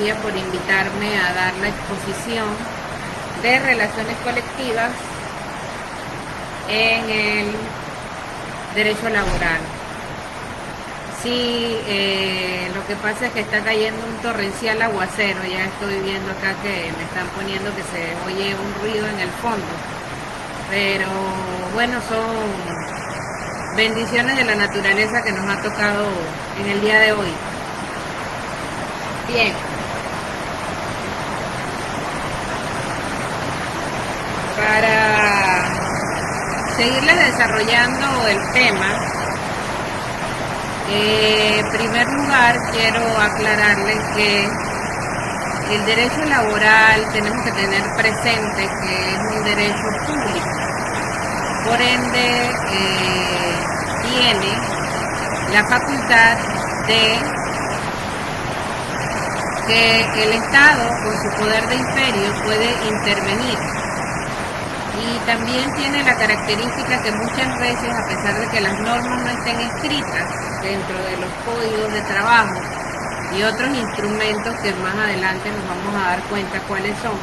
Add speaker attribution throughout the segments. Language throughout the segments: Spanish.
Speaker 1: María por invitarme a dar la exposición de relaciones colectivas en el derecho laboral. Sí, lo que pasa es que está cayendo un torrencial aguacero. Ya estoy viendo acá que me están poniendo que se oye un ruido en el fondo, pero bueno, son bendiciones de la naturaleza que nos ha tocado en el día de hoy. Bien, para seguirles desarrollando el tema, en primer lugar quiero aclararles que el derecho laboral tenemos que tener presente que es un derecho público, por ende tiene la facultad de que el Estado, con su poder de imperio, puede intervenir. Y también tiene la característica que muchas veces, a pesar de que las normas no estén escritas dentro de los códigos de trabajo y otros instrumentos que más adelante nos vamos a dar cuenta cuáles son,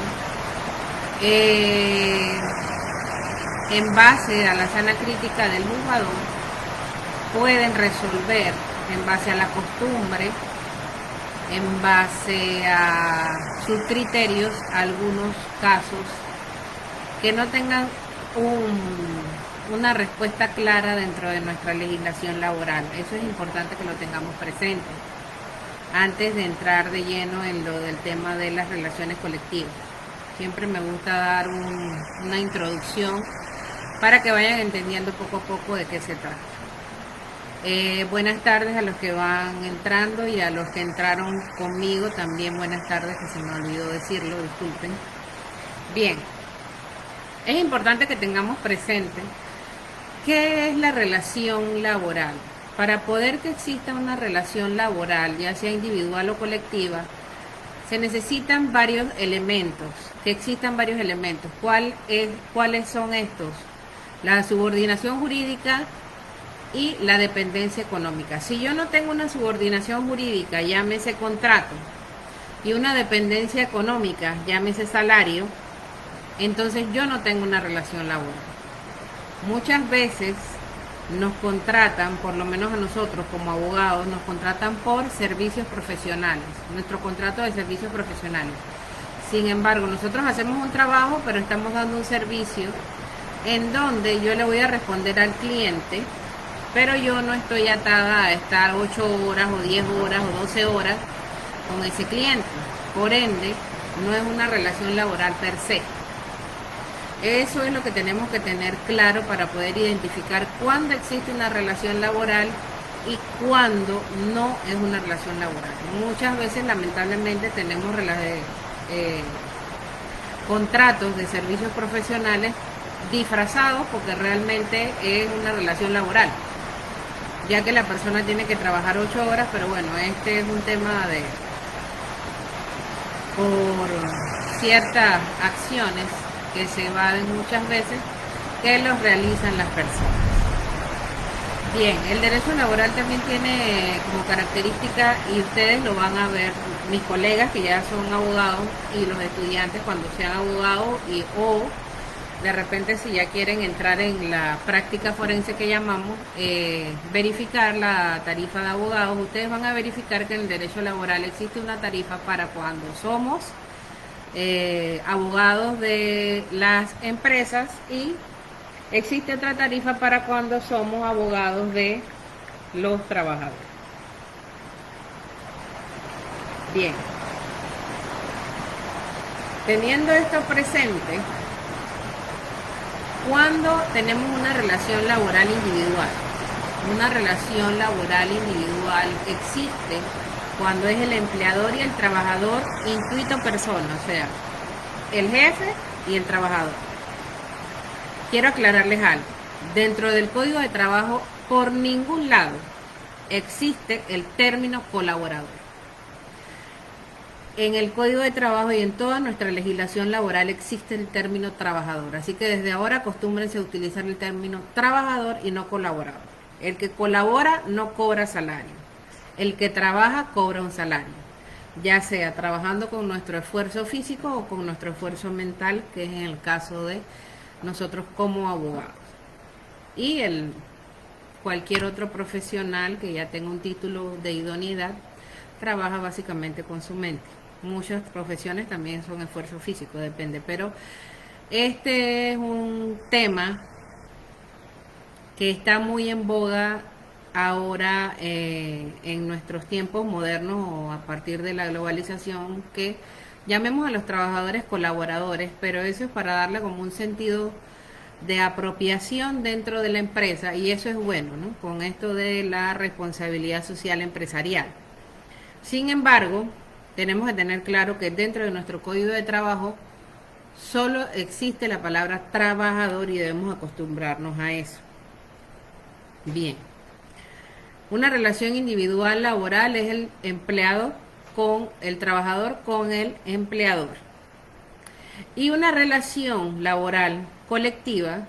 Speaker 1: en base a la sana crítica del juzgador, pueden resolver en base a la costumbre, en base a sus criterios, algunos casos que no tengan una respuesta clara dentro de nuestra legislación laboral. Eso es importante que lo tengamos presente antes de entrar de lleno en lo del tema de las relaciones colectivas. Siempre me gusta dar una introducción para que vayan entendiendo poco a poco de qué se trata. Buenas tardes a los que van entrando y a los que entraron conmigo también buenas tardes, que se me olvidó decirlo, disculpen. Bien, es importante que tengamos presente qué es la relación laboral. Para poder que exista una relación laboral, ya sea individual o colectiva, se necesitan varios elementos, que existan varios elementos. ¿Cuáles son estos? La subordinación jurídica y la dependencia económica. Si yo no tengo una subordinación jurídica, llámese contrato, y una dependencia económica, llámese salario, entonces yo no tengo una relación laboral. Muchas veces nos contratan, por lo menos a nosotros como abogados, nos contratan por servicios profesionales, nuestro contrato de servicios profesionales. Sin embargo, nosotros hacemos un trabajo, pero estamos dando un servicio en donde yo le voy a responder al cliente, pero yo no estoy atada a estar 8 horas o 10 horas o 12 horas con ese cliente. Por ende, no es una relación laboral per se. Eso es lo que tenemos que tener claro para poder identificar cuándo existe una relación laboral y cuándo no es una relación laboral. Muchas veces, lamentablemente, tenemos contratos de servicios profesionales disfrazados porque realmente es una relación laboral, ya que la persona tiene que trabajar 8 horas, pero bueno, este es un tema de por ciertas acciones que se evaden muchas veces, que los realizan las personas. Bien, el derecho laboral también tiene como característica, y ustedes lo van a ver, mis colegas que ya son abogados y los estudiantes cuando sean abogados o de repente si ya quieren entrar en la práctica forense que llamamos, verificar la tarifa de abogados. Ustedes van a verificar que en el derecho laboral existe una tarifa para cuando somos abogados de las empresas y existe otra tarifa para cuando somos abogados de los trabajadores. Bien, teniendo esto presente, cuando tenemos una relación laboral individual, una relación laboral individual existe cuando es el empleador y el trabajador intuito persona, o sea, el jefe y el trabajador. Quiero aclararles algo. Dentro del Código de Trabajo, por ningún lado existe el término colaborador. En el Código de Trabajo y en toda nuestra legislación laboral existe el término trabajador. Así que desde ahora acostúmbrense a utilizar el término trabajador y no colaborador. El que colabora no cobra salario. El que trabaja cobra un salario. ya sea trabajando con nuestro esfuerzo físico o con nuestro esfuerzo mental, que es en el caso de nosotros como abogados. Y cualquier otro profesional que ya tenga un título de idoneidad trabaja básicamente con su mente. Muchas profesiones también son esfuerzo físico, depende, pero este es un tema que está muy en boga ahora en nuestros tiempos modernos o a partir de la globalización, que llamemos a los trabajadores colaboradores, pero eso es para darle como un sentido de apropiación dentro de la empresa, y eso es bueno, ¿no? Con esto de la responsabilidad social empresarial. Sin embargo, tenemos que tener claro que dentro de nuestro código de trabajo solo existe la palabra trabajador y debemos acostumbrarnos a eso. Bien, una relación individual laboral es el empleado con el trabajador con el empleador. Y una relación laboral colectiva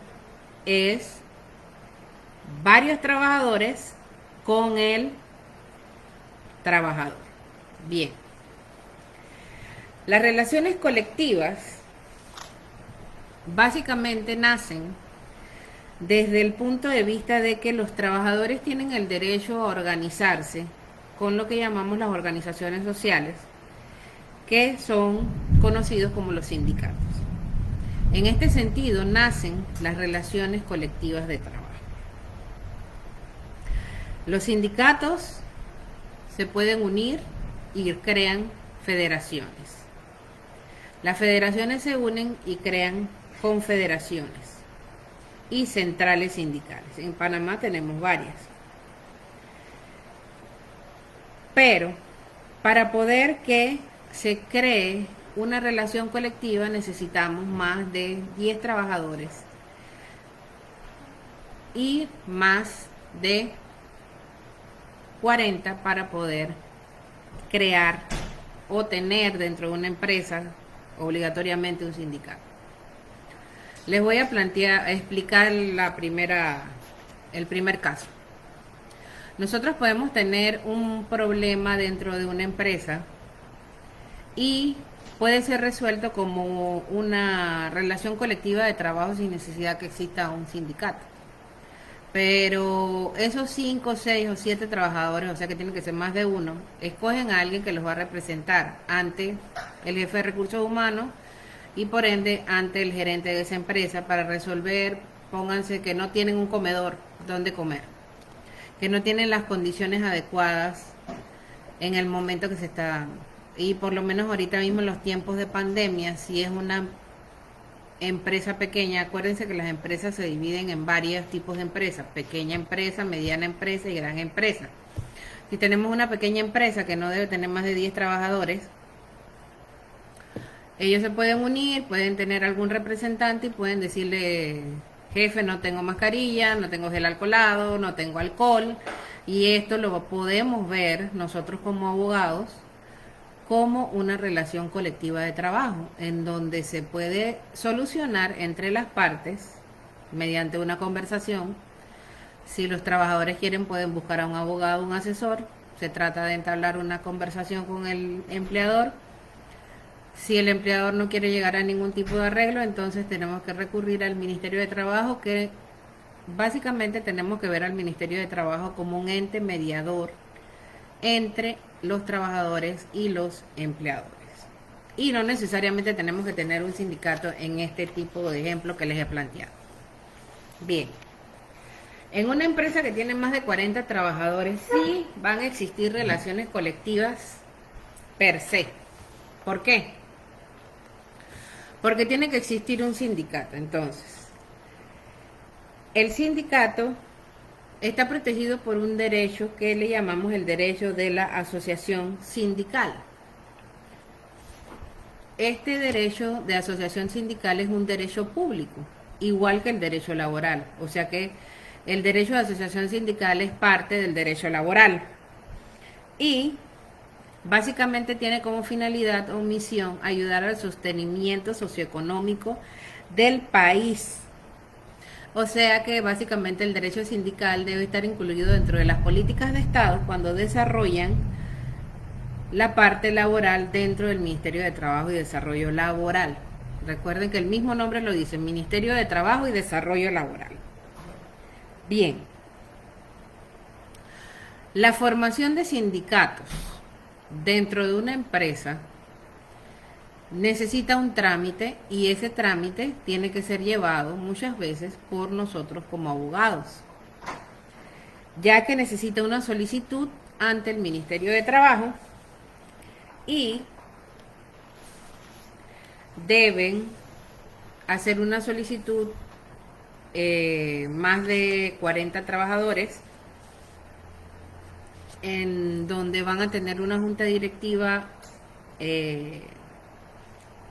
Speaker 1: es varios trabajadores con el trabajador. Bien, las relaciones colectivas básicamente nacen desde el punto de vista de que los trabajadores tienen el derecho a organizarse con lo que llamamos las organizaciones sociales, que son conocidos como los sindicatos. En este sentido nacen las relaciones colectivas de trabajo. Los sindicatos se pueden unir y crean federaciones. Las federaciones se unen y crean confederaciones y centrales sindicales. En Panamá tenemos varias. Pero para poder que se cree una relación colectiva necesitamos más de 10 trabajadores y más de 40 para poder crear o tener dentro de una empresa obligatoriamente un sindicato. Les voy a explicar el primer caso. Nosotros podemos tener un problema dentro de una empresa y puede ser resuelto como una relación colectiva de trabajo sin necesidad que exista un sindicato. Pero esos 5, 6 o 7 trabajadores, o sea que tienen que ser más de uno, escogen a alguien que los va a representar ante el jefe de recursos humanos y por ende ante el gerente de esa empresa para resolver, pónganse que no tienen un comedor donde comer, que no tienen las condiciones adecuadas en el momento que se está dando. Y por lo menos ahorita mismo en los tiempos de pandemia, si es una empresa pequeña, acuérdense que las empresas se dividen en varios tipos de empresas: pequeña empresa, mediana empresa y gran empresa. Si tenemos una pequeña empresa que no debe tener más de 10 trabajadores, ellos se pueden unir, pueden tener algún representante y pueden decirle: jefe, no tengo mascarilla, no tengo gel alcoholado, no tengo alcohol. Y esto lo podemos ver nosotros como abogados como una relación colectiva de trabajo, en donde se puede solucionar entre las partes mediante una conversación. Si los trabajadores quieren, pueden buscar a un abogado, un asesor. Se trata de entablar una conversación con el empleador. Si el empleador no quiere llegar a ningún tipo de arreglo, entonces tenemos que recurrir al Ministerio de Trabajo, que básicamente tenemos que ver al Ministerio de Trabajo como un ente mediador entre los trabajadores y los empleadores. Y no necesariamente tenemos que tener un sindicato en este tipo de ejemplo que les he planteado. Bien, en una empresa que tiene más de 40 trabajadores, sí van a existir relaciones colectivas per se. ¿Por qué? Porque tiene que existir un sindicato. Entonces, el sindicato está protegido por un derecho que le llamamos el derecho de la asociación sindical. Este derecho de asociación sindical es un derecho público, igual que el derecho laboral. O sea que el derecho de asociación sindical es parte del derecho laboral. Y básicamente tiene como finalidad o misión ayudar al sostenimiento socioeconómico del país. O sea que básicamente el derecho sindical debe estar incluido dentro de las políticas de Estado cuando desarrollan la parte laboral dentro del Ministerio de Trabajo y Desarrollo Laboral. Recuerden que el mismo nombre lo dice, Ministerio de Trabajo y Desarrollo Laboral. Bien. La formación de sindicatos dentro de una empresa necesita un trámite y ese trámite tiene que ser llevado muchas veces por nosotros como abogados, ya que necesita una solicitud ante el Ministerio de Trabajo y deben hacer una solicitud más de 40 trabajadores en donde van a tener una junta directiva,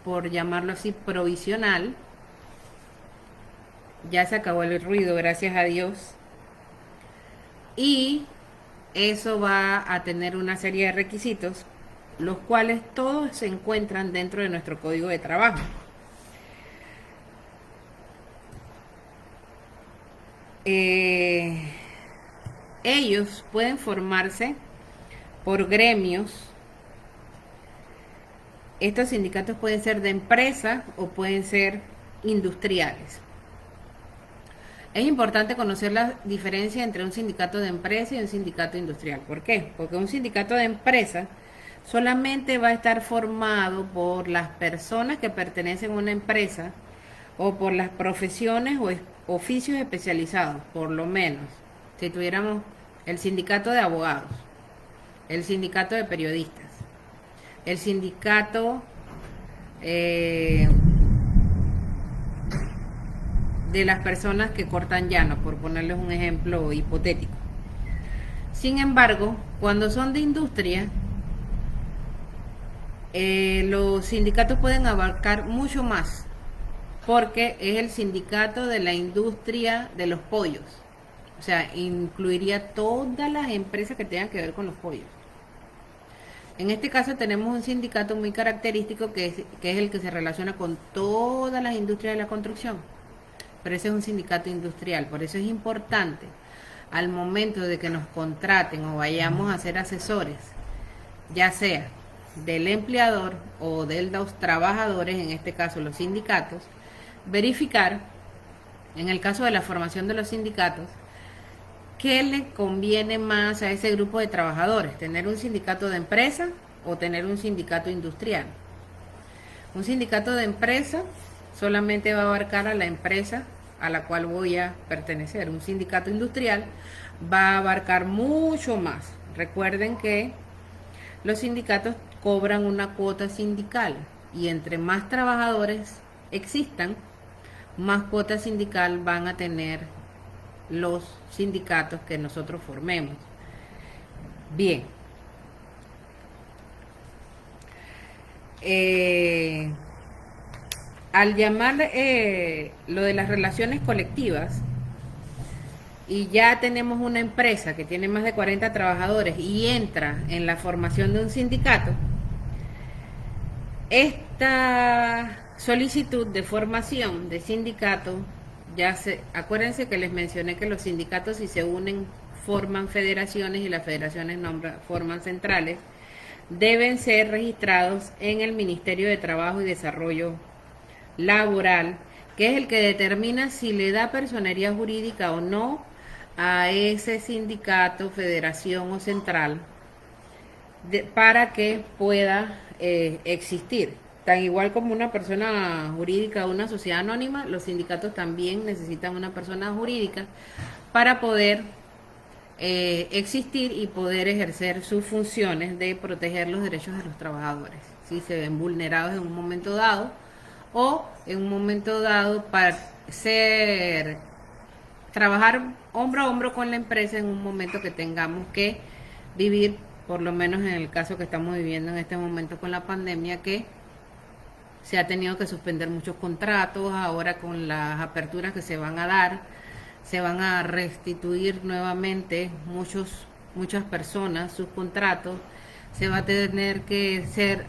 Speaker 1: por llamarlo así, provisional. Ya se acabó el ruido, gracias a Dios. Y eso va a tener una serie de requisitos, los cuales todos se encuentran dentro de nuestro código de trabajo. Ellos pueden formarse por gremios. Estos sindicatos pueden ser de empresa o pueden ser industriales. Es importante conocer la diferencia entre un sindicato de empresa y un sindicato industrial. ¿Por qué? Porque un sindicato de empresa solamente va a estar formado por las personas que pertenecen a una empresa o por las profesiones o oficios especializados, por lo menos. Si tuviéramos el sindicato de abogados, el sindicato de periodistas, el sindicato de las personas que cortan llano, por ponerles un ejemplo hipotético. Sin embargo, cuando son de industria, los sindicatos pueden abarcar mucho más, porque es el sindicato de la industria de los pollos. O sea, incluiría todas las empresas que tengan que ver con los pollos. En este caso tenemos un sindicato muy característico que es el que se relaciona con todas las industrias de la construcción. Pero ese es un sindicato industrial. Por eso es importante, al momento de que nos contraten o vayamos a ser asesores, ya sea del empleador o de los trabajadores, en este caso los sindicatos, verificar, en el caso de la formación de los sindicatos, qué le conviene más a ese grupo de trabajadores, tener un sindicato de empresa o tener un sindicato industrial. Un sindicato de empresa solamente va a abarcar a la empresa a la cual voy a pertenecer. Un sindicato industrial va a abarcar mucho más. Recuerden que los sindicatos cobran una cuota sindical y entre más trabajadores existan, más cuota sindical van a tener los sindicatos que nosotros formemos. Bien. Al llamar lo de las relaciones colectivas, y ya tenemos una empresa que tiene más de 40 trabajadores y entra en la formación de un sindicato, esta solicitud de formación de sindicato, acuérdense que les mencioné que los sindicatos, si se unen, forman federaciones y las federaciones forman centrales, deben ser registrados en el Ministerio de Trabajo y Desarrollo Laboral, que es el que determina si le da personería jurídica o no a ese sindicato, federación o central, para que pueda existir. Tan igual como una persona jurídica o una sociedad anónima, los sindicatos también necesitan una persona jurídica para poder existir y poder ejercer sus funciones de proteger los derechos de los trabajadores, si se ven vulnerados en un momento dado o en un momento dado para trabajar hombro a hombro con la empresa en un momento que tengamos que vivir, por lo menos en el caso que estamos viviendo en este momento con la pandemia, que se ha tenido que suspender muchos contratos. Ahora con las aperturas que se van a dar, se van a restituir nuevamente muchas personas sus contratos. Se va a tener que ser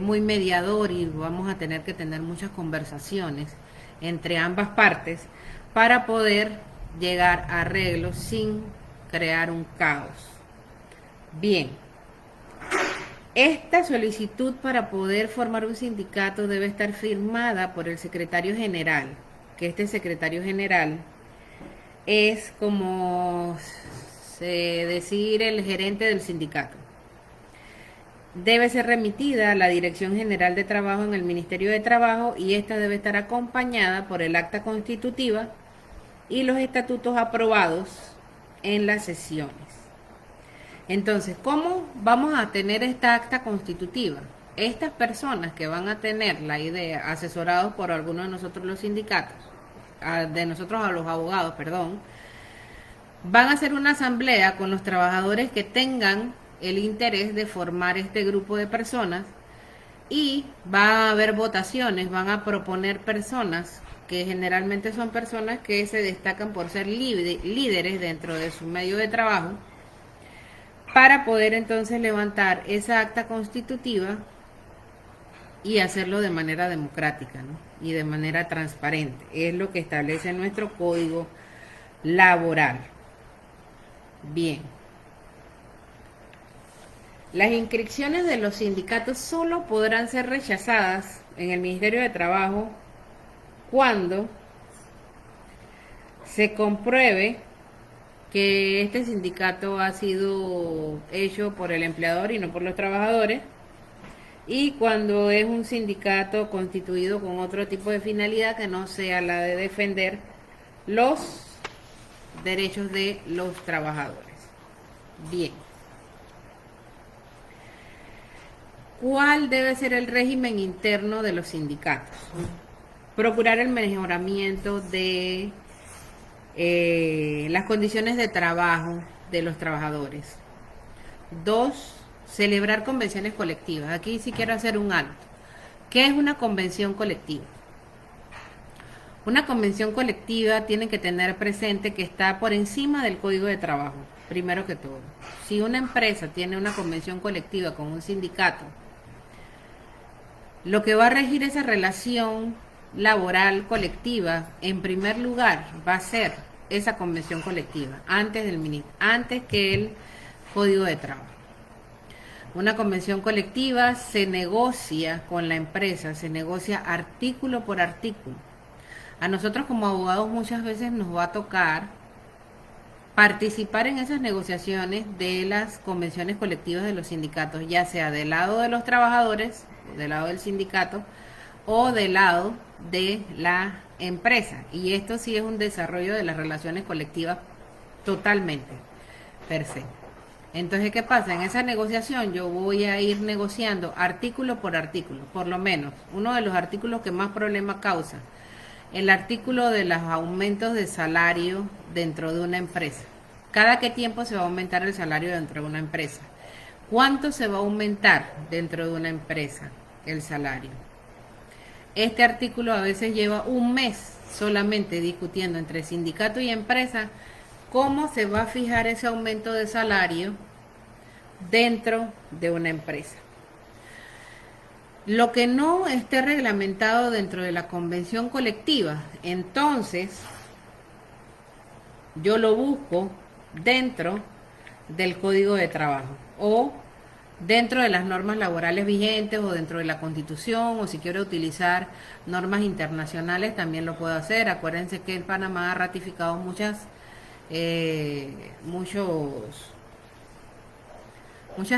Speaker 1: muy mediador y vamos a tener que tener muchas conversaciones entre ambas partes para poder llegar a arreglos sin crear un caos. Bien. Esta solicitud para poder formar un sindicato debe estar firmada por el secretario general, que este secretario general es como decir el gerente del sindicato. Debe ser remitida a la Dirección General de Trabajo en el Ministerio de Trabajo y esta debe estar acompañada por el acta constitutiva y los estatutos aprobados en las sesiones. Entonces, ¿cómo vamos a tener esta acta constitutiva? Estas personas que van a tener la idea, asesorados por algunos de nosotros los sindicatos, de nosotros a los abogados, perdón, van a hacer una asamblea con los trabajadores que tengan el interés de formar este grupo de personas y va a haber votaciones, van a proponer personas que generalmente son personas que se destacan por ser líderes dentro de su medio de trabajo, para poder entonces levantar esa acta constitutiva y hacerlo de manera democrática, ¿no? Y de manera transparente. Es lo que establece nuestro código laboral. Bien. Las inscripciones de los sindicatos solo podrán ser rechazadas en el Ministerio de Trabajo cuando se compruebe que este sindicato ha sido hecho por el empleador y no por los trabajadores, y cuando es un sindicato constituido con otro tipo de finalidad que no sea la de defender los derechos de los trabajadores. Bien. ¿Cuál debe ser el régimen interno de los sindicatos? Procurar el mejoramiento de las condiciones de trabajo de los trabajadores. 2. Celebrar convenciones colectivas. Aquí sí quiero hacer un alto. ¿Qué es una convención colectiva? Una convención colectiva tiene que tener presente que está por encima del Código de Trabajo, primero que todo. Si una empresa tiene una convención colectiva con un sindicato, lo que va a regir esa relación laboral colectiva, en primer lugar, va a ser esa convención colectiva, antes que el Código de Trabajo. Una convención colectiva se negocia con la empresa, se negocia artículo por artículo. A nosotros como abogados muchas veces nos va a tocar participar en esas negociaciones de las convenciones colectivas de los sindicatos, ya sea del lado de los trabajadores, del lado del sindicato, o del lado de la empresa. Y esto sí es un desarrollo de las relaciones colectivas totalmente per se. Entonces, ¿qué pasa? En esa negociación yo voy a ir negociando artículo por artículo, por lo menos. Uno de los artículos que más problema causa, el artículo de los aumentos de salario dentro de una empresa. ¿Cada qué tiempo se va a aumentar el salario dentro de una empresa? ¿Cuánto se va a aumentar dentro de una empresa el salario? Este artículo a veces lleva un mes solamente discutiendo entre sindicato y empresa cómo se va a fijar ese aumento de salario dentro de una empresa. Lo que no esté reglamentado dentro de la convención colectiva, entonces yo lo busco dentro del Código de Trabajo o dentro de las normas laborales vigentes o dentro de la Constitución, o si quiero utilizar normas internacionales también lo puedo hacer. Acuérdense que el Panamá ha ratificado muchas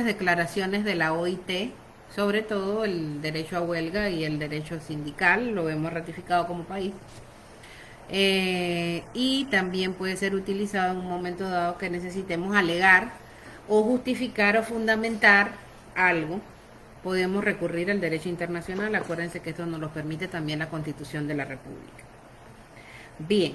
Speaker 1: declaraciones de la OIT, sobre todo el derecho a huelga y el derecho sindical, lo hemos ratificado como país. Y también puede ser utilizado en un momento dado que necesitemos alegar o justificar o fundamentar algo. Podemos recurrir al derecho internacional. Acuérdense que esto nos lo permite también la Constitución de la República. Bien,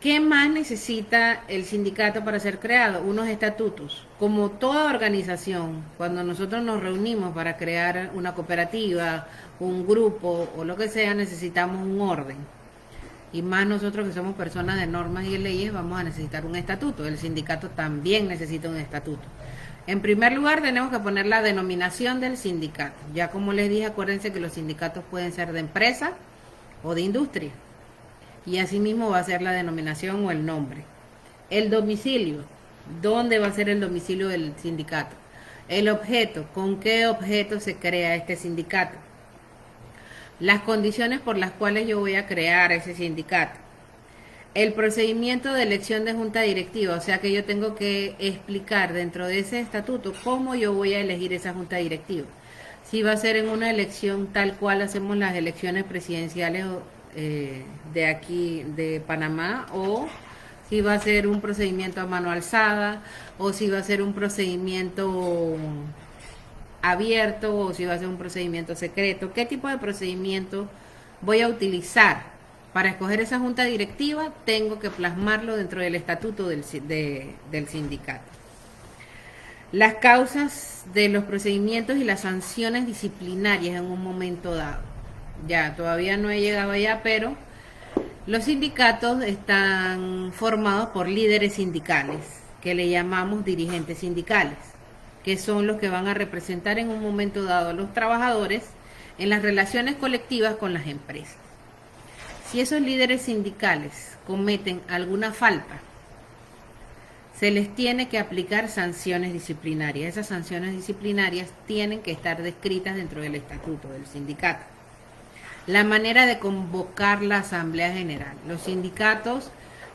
Speaker 1: ¿qué más necesita el sindicato para ser creado? Unos estatutos. Como toda organización, cuando nosotros nos reunimos para crear una cooperativa, un grupo o lo que sea, necesitamos un orden. Y más nosotros que somos personas de normas y de leyes, vamos a necesitar un estatuto. El sindicato también necesita un estatuto. En primer lugar, tenemos que poner la denominación del sindicato. Ya como les dije, acuérdense que los sindicatos pueden ser de empresa o de industria. Y asimismo va a ser la denominación o el nombre. El domicilio. ¿Dónde va a ser el domicilio del sindicato? El objeto, ¿con qué objeto se crea este sindicato? Las condiciones por las cuales yo voy a crear ese sindicato. El procedimiento de elección de junta directiva, o sea que yo tengo que explicar dentro de ese estatuto cómo yo voy a elegir esa junta directiva. Si va a ser en una elección tal cual hacemos las elecciones presidenciales de aquí, de Panamá, o si va a ser un procedimiento a mano alzada, o si va a ser un procedimiento abierto, o si va a ser un procedimiento secreto. ¿Qué tipo de procedimiento voy a utilizar para escoger esa junta directiva? Tengo que plasmarlo dentro del estatuto del sindicato. Las causas de los procedimientos y las sanciones disciplinarias en un momento dado. Ya, todavía no he llegado allá, pero los sindicatos están formados por líderes sindicales, que le llamamos dirigentes sindicales, que son los que van a representar en un momento dado a los trabajadores en las relaciones colectivas con las empresas. Si esos líderes sindicales cometen alguna falta, se les tiene que aplicar sanciones disciplinarias. Esas sanciones disciplinarias tienen que estar descritas dentro del estatuto del sindicato. La manera de convocar la Asamblea General. Los sindicatos,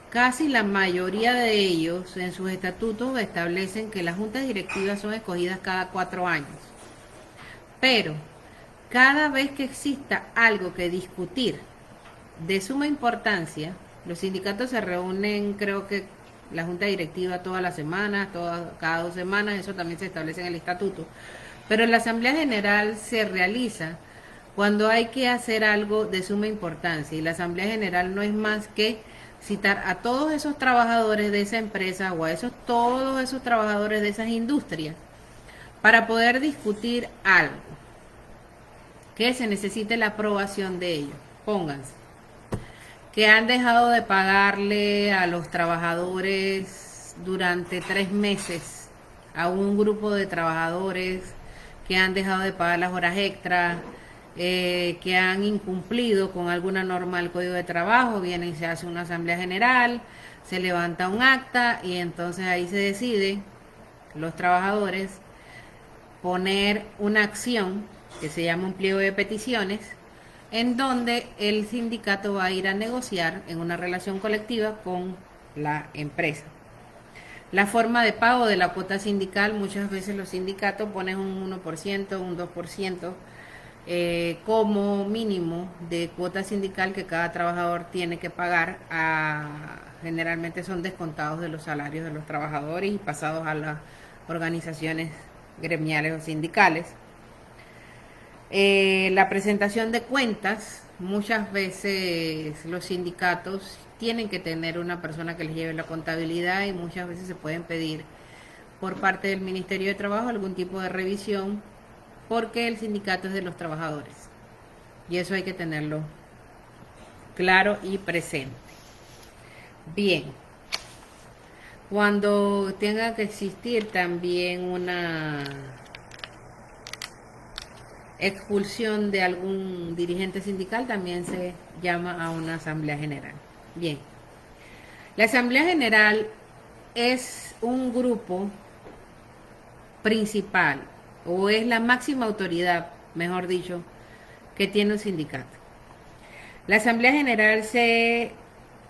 Speaker 1: casi la mayoría de ellos, en sus estatutos establecen que las juntas directivas son escogidas cada 4 años. Pero, cada vez que exista algo que discutir de suma importancia, los sindicatos se reúnen, creo que la junta directiva todas las semanas, cada 2 semanas, eso también se establece en el estatuto. Pero la Asamblea General se realiza cuando hay que hacer algo de suma importancia, y la Asamblea General no es más que citar a todos esos trabajadores de esa empresa o a todos esos trabajadores de esas industrias para poder discutir algo que se necesite la aprobación de ellos. Pónganse que han dejado de pagarle a los trabajadores durante 3 meses, a un grupo de trabajadores que han dejado de pagar las horas extras, que han incumplido con alguna norma del Código de Trabajo. Viene y se hace una asamblea general, se levanta un acta y entonces ahí se decide los trabajadores poner una acción que se llama un pliego de peticiones, en donde el sindicato va a ir a negociar en una relación colectiva con la empresa. La forma de pago de la cuota sindical, muchas veces los sindicatos ponen un 1%, un 2%, como mínimo de cuota sindical que cada trabajador tiene que pagar. Generalmente son descontados de los salarios de los trabajadores y pasados a las organizaciones gremiales o sindicales. La presentación de cuentas, muchas veces los sindicatos tienen que tener una persona que les lleve la contabilidad, y muchas veces se pueden pedir por parte del Ministerio de Trabajo algún tipo de revisión, porque el sindicato es de los trabajadores y eso hay que tenerlo claro y presente. Bien, cuando tenga que existir también una expulsión de algún dirigente sindical, también se llama a una asamblea general. Bien, la asamblea general es un grupo principal, o es la máxima autoridad, mejor dicho, que tiene un sindicato. La asamblea general se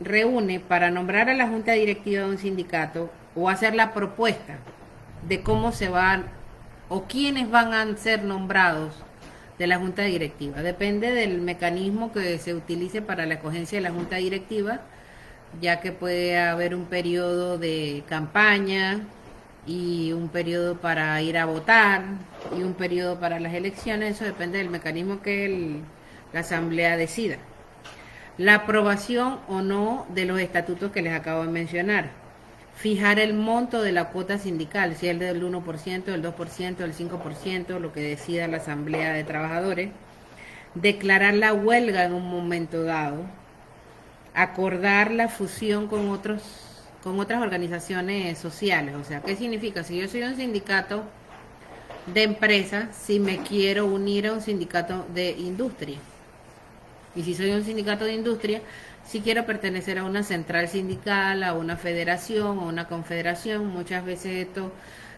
Speaker 1: reúne para nombrar a la junta directiva de un sindicato o hacer la propuesta de cómo se van o quiénes van a ser nombrados de la junta directiva. Depende del mecanismo que se utilice para la escogencia de la junta directiva, ya que puede haber un periodo de campaña y un periodo para ir a votar y un periodo para las elecciones. Eso depende del mecanismo que la asamblea decida. La aprobación o no de los estatutos que les acabo de mencionar. Fijar el monto de la cuota sindical, si es del 1%, del 2%, del 5%, lo que decida la asamblea de trabajadores. Declarar la huelga en un momento dado. Acordar la fusión con otras organizaciones sociales. O sea, ¿qué significa? Si yo soy un sindicato de empresa, si me quiero unir a un sindicato de industria, y si soy un sindicato de industria, si quiero pertenecer a una central sindical, a una federación o una confederación, muchas veces esto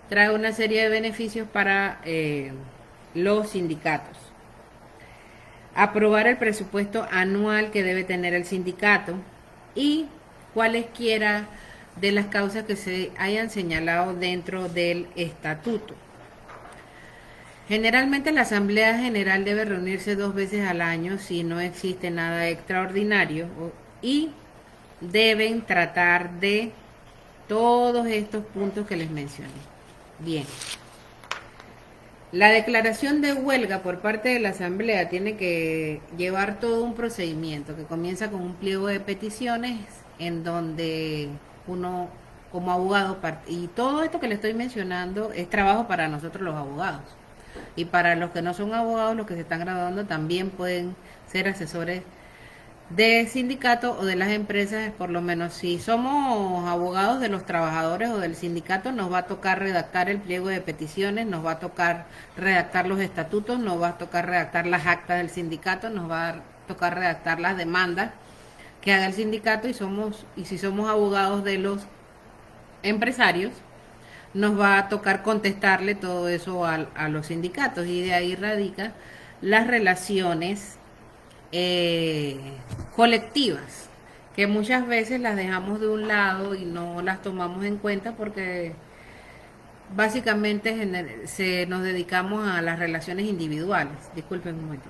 Speaker 1: trae una serie de beneficios para los sindicatos. Aprobar el presupuesto anual que debe tener el sindicato y cualesquiera de las causas que se hayan señalado dentro del estatuto. Generalmente la Asamblea General debe reunirse 2 veces al año si no existe nada extraordinario y deben tratar de todos estos puntos que les mencioné. Bien. La declaración de huelga por parte de la Asamblea tiene que llevar todo un procedimiento que comienza con un pliego de peticiones en donde uno como abogado, y todo esto que le estoy mencionando es trabajo para nosotros los abogados. Y para los que no son abogados, los que se están graduando también pueden ser asesores de sindicato o de las empresas. Por lo menos si somos abogados de los trabajadores o del sindicato, nos va a tocar redactar el pliego de peticiones, nos va a tocar redactar los estatutos, nos va a tocar redactar las actas del sindicato, nos va a tocar redactar las demandas que haga el sindicato, y si somos abogados de los empresarios, nos va a tocar contestarle todo eso a los sindicatos, y de ahí radica las relaciones colectivas, que muchas veces las dejamos de un lado y no las tomamos en cuenta porque básicamente nos dedicamos a las relaciones individuales. Disculpen un momento.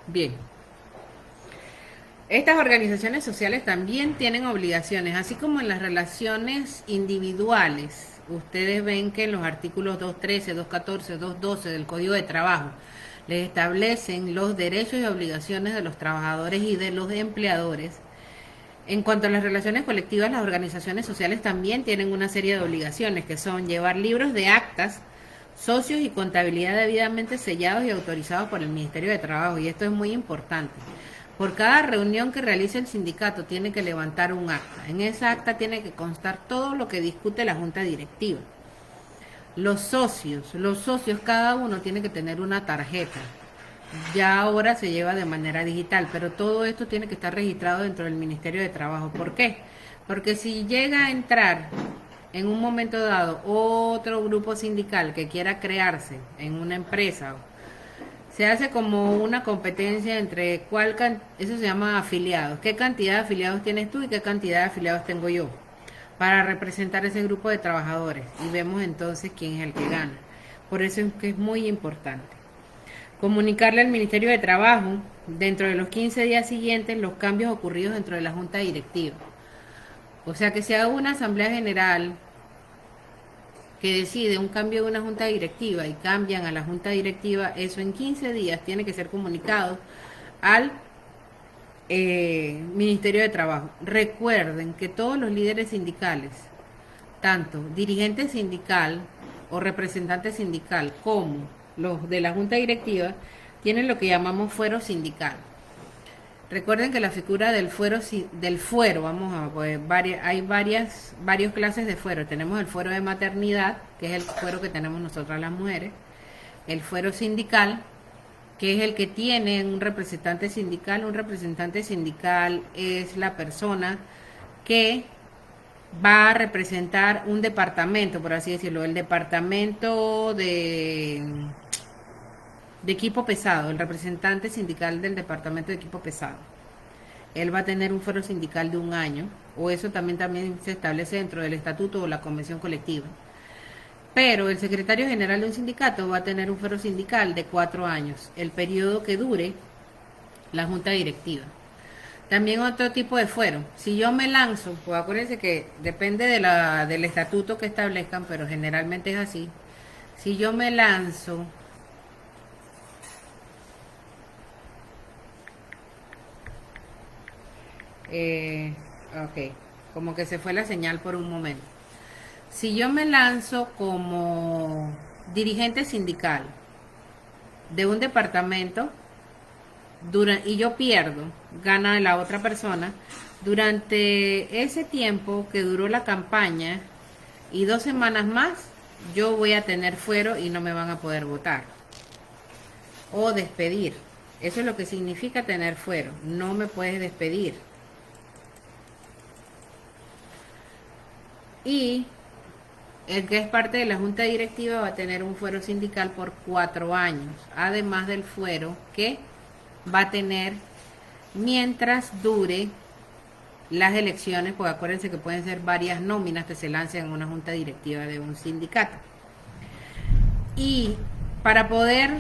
Speaker 1: Bien. Estas organizaciones sociales también tienen obligaciones, así como en las relaciones individuales. Ustedes ven que en los artículos 213, 214, 212 del Código de Trabajo les establecen los derechos y obligaciones de los trabajadores y de los empleadores. En cuanto a las relaciones colectivas, las organizaciones sociales también tienen una serie de obligaciones, que son llevar libros de actas, socios y contabilidad debidamente sellados y autorizados por el Ministerio de Trabajo. Y esto es muy importante. Por cada reunión que realice el sindicato tiene que levantar un acta. En esa acta tiene que constar todo lo que discute la junta directiva. Los socios cada uno tiene que tener una tarjeta. Ya ahora se lleva de manera digital, pero todo esto tiene que estar registrado dentro del Ministerio de Trabajo. ¿Por qué? Porque si llega a entrar en un momento dado otro grupo sindical que quiera crearse en una empresa, se hace como una competencia entre eso se llama afiliados. ¿Qué cantidad de afiliados tienes tú y qué cantidad de afiliados tengo yo para representar ese grupo de trabajadores? Y vemos entonces quién es el que gana. Por eso es que es muy importante comunicarle al Ministerio de Trabajo dentro de los 15 días siguientes los cambios ocurridos dentro de la Junta Directiva. O sea, que se haga una asamblea general que decide un cambio de una junta directiva y cambian a la junta directiva, eso en 15 días tiene que ser comunicado al Ministerio de Trabajo. Recuerden que todos los líderes sindicales, tanto dirigente sindical o representante sindical como los de la junta directiva, tienen lo que llamamos fuero sindical. Recuerden que la figura del fuero, hay varias clases de fuero. Tenemos el fuero de maternidad, que es el fuero que tenemos nosotras las mujeres. El fuero sindical, que es el que tiene un representante sindical. Un representante sindical es la persona que va a representar un departamento, por así decirlo, el departamento de equipo pesado, el representante sindical del departamento de equipo pesado. Él va a tener un fuero sindical de 1 año, o eso también se establece dentro del estatuto o la convención colectiva. Pero el secretario general de un sindicato va a tener un fuero sindical de 4 años, el periodo que dure la junta directiva. También otro tipo de fuero. Si yo me lanzo, pues acuérdense que depende del estatuto que establezcan, pero generalmente es así. Si yo me lanzo ok, como que se fue la señal por un momento. Si yo me lanzo como dirigente sindical de un departamento y yo pierdo, gana la otra persona, durante ese tiempo que duró la campaña y 2 semanas más, yo voy a tener fuero y no me van a poder votar o despedir. Eso es lo que significa tener fuero. No me puedes despedir. Y el que es parte de la junta directiva va a tener un fuero sindical por 4 años, además del fuero que va a tener mientras dure las elecciones, pues acuérdense que pueden ser varias nóminas que se lancen en una junta directiva de un sindicato. Y para poder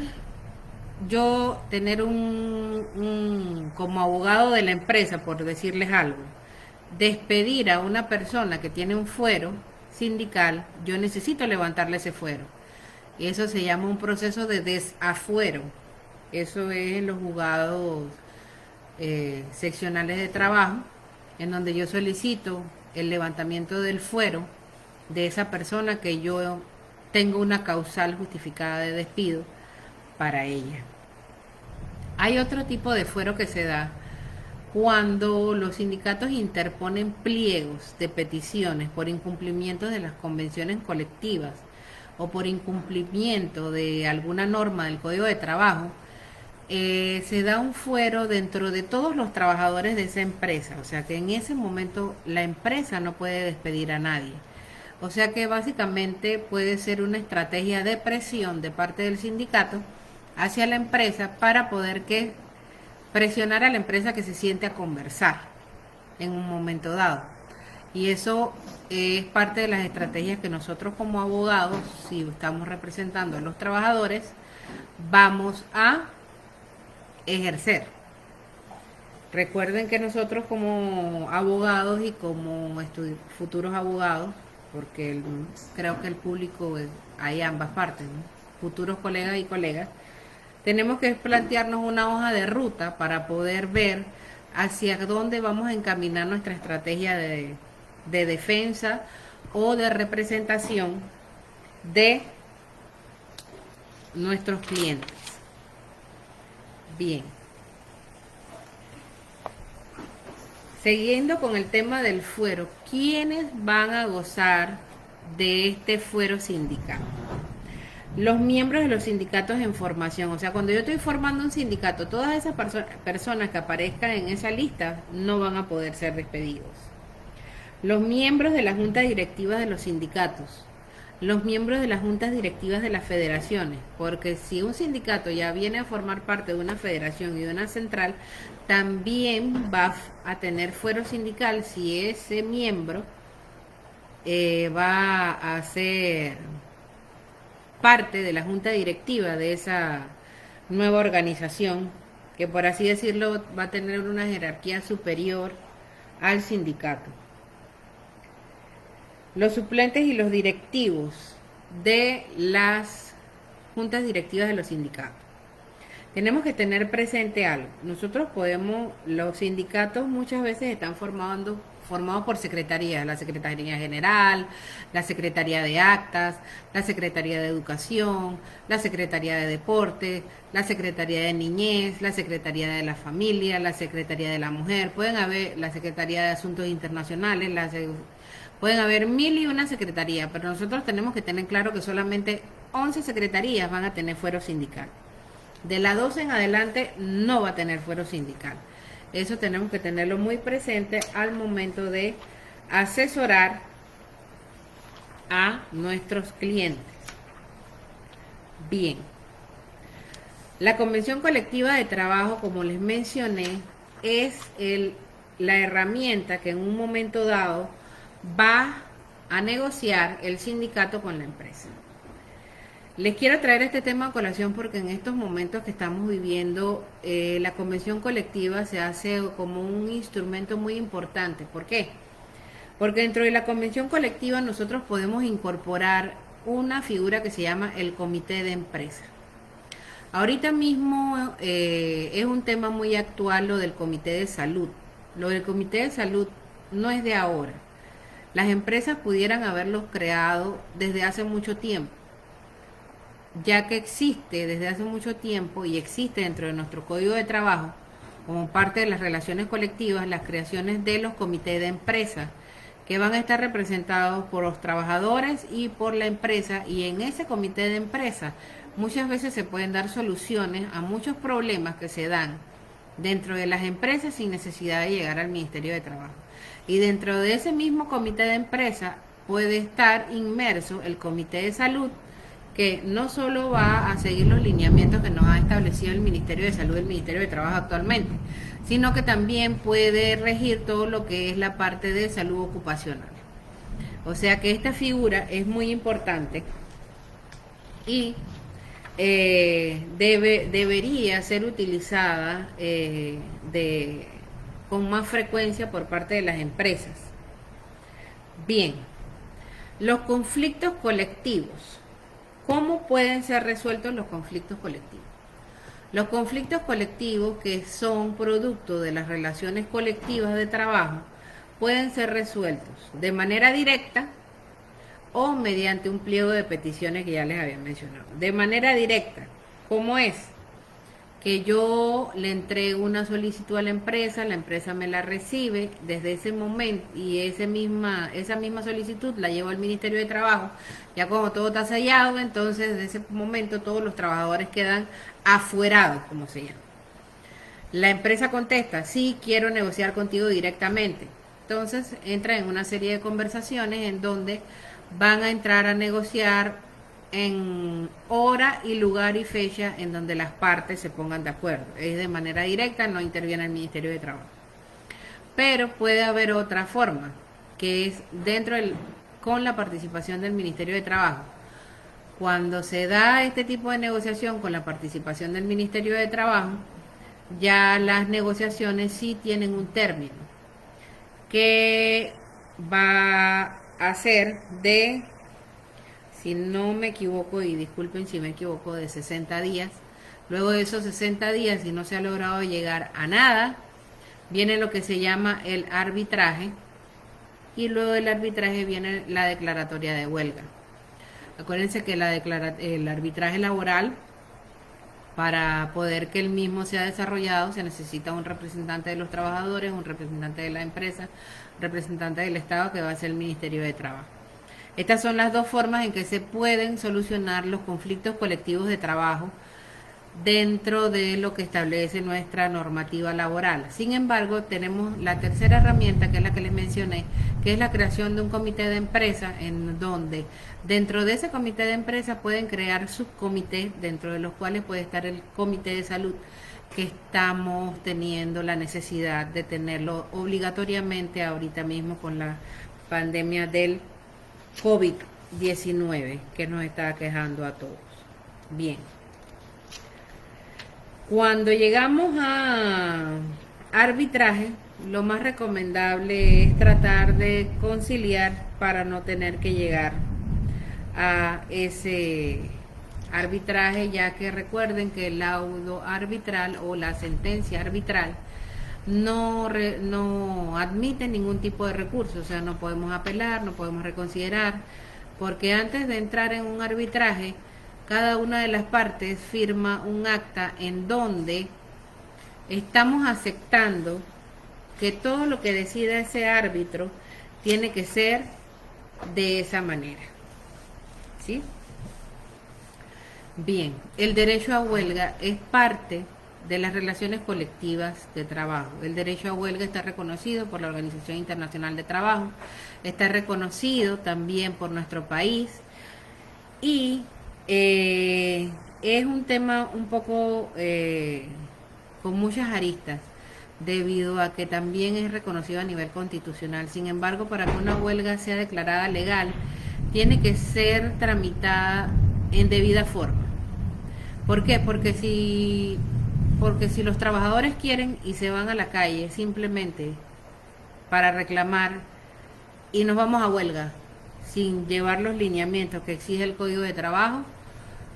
Speaker 1: yo tener como abogado de la empresa, por decirles algo, despedir a una persona que tiene un fuero sindical, yo necesito levantarle ese fuero. Y eso se llama un proceso de desafuero. Eso es en los juzgados seccionales de trabajo, en donde yo solicito el levantamiento del fuero de esa persona que yo tengo una causal justificada de despido para ella. Hay otro tipo de fuero que se da cuando los sindicatos interponen pliegos de peticiones por incumplimiento de las convenciones colectivas o por incumplimiento de alguna norma del Código de Trabajo. Se da un fuero dentro de todos los trabajadores de esa empresa, o sea que en ese momento la empresa no puede despedir a nadie. O sea que básicamente puede ser una estrategia de presión de parte del sindicato hacia la empresa para poder presionar a la empresa que se siente a conversar en un momento dado. Y eso es parte de las estrategias que nosotros como abogados, si estamos representando a los trabajadores, vamos a ejercer. Recuerden que nosotros como abogados y como futuros abogados, porque creo que el público hay ambas partes, ¿no? Futuros colegas y colegas, tenemos que plantearnos una hoja de ruta para poder ver hacia dónde vamos a encaminar nuestra estrategia de defensa o de representación de nuestros clientes. Bien. Siguiendo con el tema del fuero, ¿quiénes van a gozar de este fuero sindical? Los miembros de los sindicatos en formación. O sea, cuando yo estoy formando un sindicato, todas esas personas que aparezcan en esa lista no van a poder ser despedidos. Los miembros de las juntas directivas de los sindicatos, los miembros de las juntas directivas de las federaciones, porque si un sindicato ya viene a formar parte de una federación y de una central, también va a tener fuero sindical si ese miembro va a ser parte de la junta directiva de esa nueva organización, que por así decirlo va a tener una jerarquía superior al sindicato. Los suplentes y los directivos de las juntas directivas de los sindicatos. Tenemos que tener presente algo. Los sindicatos muchas veces están formados por secretarías, la Secretaría General, la Secretaría de Actas, la Secretaría de Educación, la Secretaría de Deporte, la Secretaría de Niñez, la Secretaría de la Familia, la Secretaría de la Mujer, pueden haber la Secretaría de Asuntos Internacionales, pueden haber 1001 secretarías, pero nosotros tenemos que tener claro que solamente 11 secretarías van a tener fuero sindical. De la 12 en adelante no va a tener fuero sindical. Eso tenemos que tenerlo muy presente al momento de asesorar a nuestros clientes. Bien. La convención colectiva de trabajo, como les mencioné, es la herramienta que en un momento dado va a negociar el sindicato con la empresa. Les quiero traer este tema a colación porque en estos momentos que estamos viviendo, la convención colectiva se hace como un instrumento muy importante. ¿Por qué? Porque dentro de la convención colectiva nosotros podemos incorporar una figura que se llama el comité de empresa. Ahorita mismo es un tema muy actual lo del comité de salud. Lo del comité de salud no es de ahora. Las empresas pudieran haberlos creado desde hace mucho tiempo, ya que existe desde hace mucho tiempo y existe dentro de nuestro Código de Trabajo, como parte de las relaciones colectivas, las creaciones de los comités de empresa, que van a estar representados por los trabajadores y por la empresa, y en ese comité de empresa muchas veces se pueden dar soluciones a muchos problemas que se dan dentro de las empresas sin necesidad de llegar al Ministerio de Trabajo. Y dentro de ese mismo comité de empresa puede estar inmerso el Comité de Salud, que no solo va a seguir los lineamientos que nos ha establecido el Ministerio de Salud y el Ministerio de Trabajo actualmente, sino que también puede regir todo lo que es la parte de salud ocupacional. O sea que esta figura es muy importante y debería ser utilizada con más frecuencia por parte de las empresas. Bien, los conflictos colectivos. ¿Cómo pueden ser resueltos los conflictos colectivos? Los conflictos colectivos, que son producto de las relaciones colectivas de trabajo, pueden ser resueltos de manera directa o mediante un pliego de peticiones que ya les había mencionado. De manera directa, ¿cómo es? Que yo le entrego una solicitud a la empresa me la recibe desde ese momento y esa misma solicitud la llevo al Ministerio de Trabajo. Ya cuando todo está sellado, entonces desde ese momento todos los trabajadores quedan afuerados, como se llama. La empresa contesta, sí, quiero negociar contigo directamente. Entonces entra en una serie de conversaciones en donde van a entrar a negociar en hora y lugar y fecha en donde las partes se pongan de acuerdo. Es de manera directa, no interviene el Ministerio de Trabajo. Pero puede haber otra forma, que es con la participación del Ministerio de Trabajo. Cuando se da este tipo de negociación con la participación del Ministerio de Trabajo, ya las negociaciones sí tienen un término, que va a ser de, si no me equivoco, y disculpen si me equivoco, de 60 días. Luego de esos 60 días, si no se ha logrado llegar a nada, viene lo que se llama el arbitraje, y luego del arbitraje viene la declaratoria de huelga. Acuérdense que el arbitraje laboral, para poder que el mismo sea desarrollado, se necesita un representante de los trabajadores, un representante de la empresa, un representante del Estado, que va a ser el Ministerio de Trabajo. Estas son las dos formas en que se pueden solucionar los conflictos colectivos de trabajo dentro de lo que establece nuestra normativa laboral. Sin embargo, tenemos la tercera herramienta, que es la que les mencioné, que es la creación de un comité de empresa, en donde dentro de ese comité de empresa pueden crear subcomités, dentro de los cuales puede estar el comité de salud, que estamos teniendo la necesidad de tenerlo obligatoriamente ahorita mismo con la pandemia del COVID-19 que nos está quejando a todos. Bien. Cuando llegamos a arbitraje, lo más recomendable es tratar de conciliar para no tener que llegar a ese arbitraje, ya que recuerden que el laudo arbitral o la sentencia arbitral no admite ningún tipo de recurso, o sea, no podemos apelar, no podemos reconsiderar, porque antes de entrar en un arbitraje, cada una de las partes firma un acta en donde estamos aceptando que todo lo que decida ese árbitro tiene que ser de esa manera. ¿Sí? Bien, el derecho a huelga es parte de las relaciones colectivas de trabajo. El derecho a huelga está reconocido por la Organización Internacional de Trabajo, está reconocido también por nuestro país y es un tema un poco con muchas aristas, debido a que también es reconocido a nivel constitucional. Sin embargo, para que una huelga sea declarada legal, tiene que ser tramitada en debida forma. ¿Por qué? Porque si los trabajadores quieren y se van a la calle simplemente para reclamar y nos vamos a huelga sin llevar los lineamientos que exige el Código de Trabajo,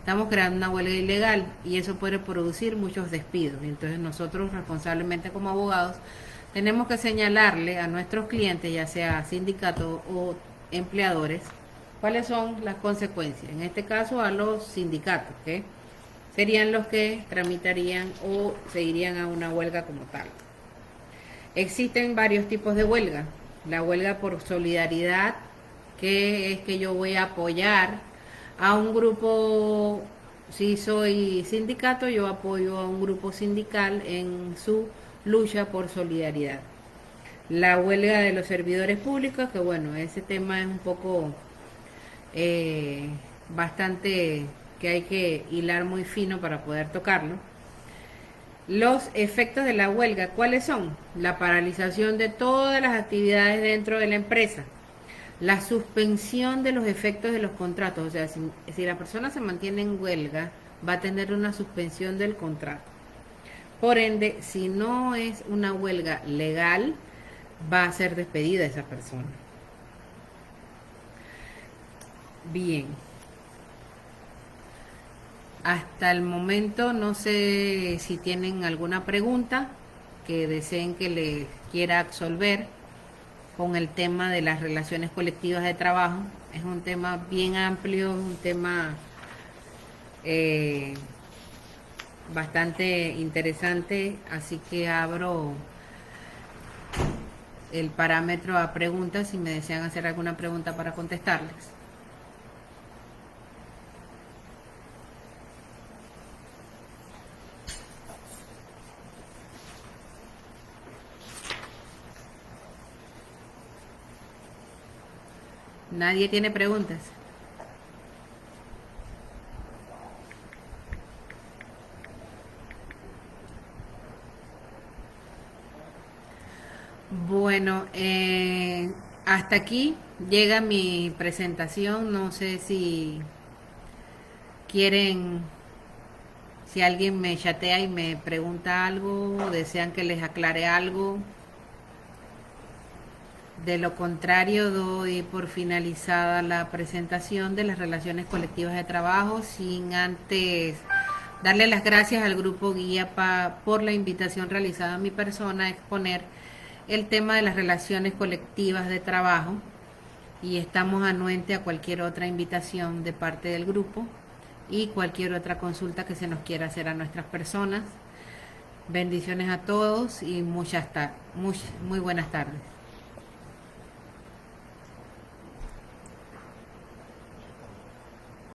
Speaker 1: estamos creando una huelga ilegal y eso puede producir muchos despidos. Entonces nosotros responsablemente como abogados tenemos que señalarle a nuestros clientes, ya sea sindicatos o empleadores, cuáles son las consecuencias. En este caso a los sindicatos, que serían los que tramitarían o se irían a una huelga como tal. Existen varios tipos de huelga. La huelga por solidaridad, que es que yo voy a apoyar a un grupo. Si soy sindicato, yo apoyo a un grupo sindical en su lucha por solidaridad. La huelga de los servidores públicos, que bueno, ese tema es un poco bastante que hay que hilar muy fino para poder tocarlo. Los efectos de la huelga, ¿cuáles son? La paralización de todas las actividades dentro de la empresa, la suspensión de los efectos de los contratos, o sea, si la persona se mantiene en huelga, va a tener una suspensión del contrato. Por ende, si no es una huelga legal, va a ser despedida esa persona. Bien. Hasta el momento no sé si tienen alguna pregunta que deseen que les quiera absolver con el tema de las relaciones colectivas de trabajo. Es un tema bien amplio, un tema eh, bastante interesante, así que abro el parámetro a preguntas si me desean hacer alguna pregunta para contestarles. Nadie tiene preguntas. Bueno, hasta aquí llega mi presentación. No sé si quieren, si alguien me chatea y me pregunta algo, o desean que les aclare algo. De lo contrario, doy por finalizada la presentación de las relaciones colectivas de trabajo, sin antes darle las gracias al Grupo Guía por la invitación realizada a mi persona a exponer el tema de las relaciones colectivas de trabajo, y estamos anuentes a cualquier otra invitación de parte del grupo y cualquier otra consulta que se nos quiera hacer a nuestras personas. Bendiciones a todos y muy buenas tardes.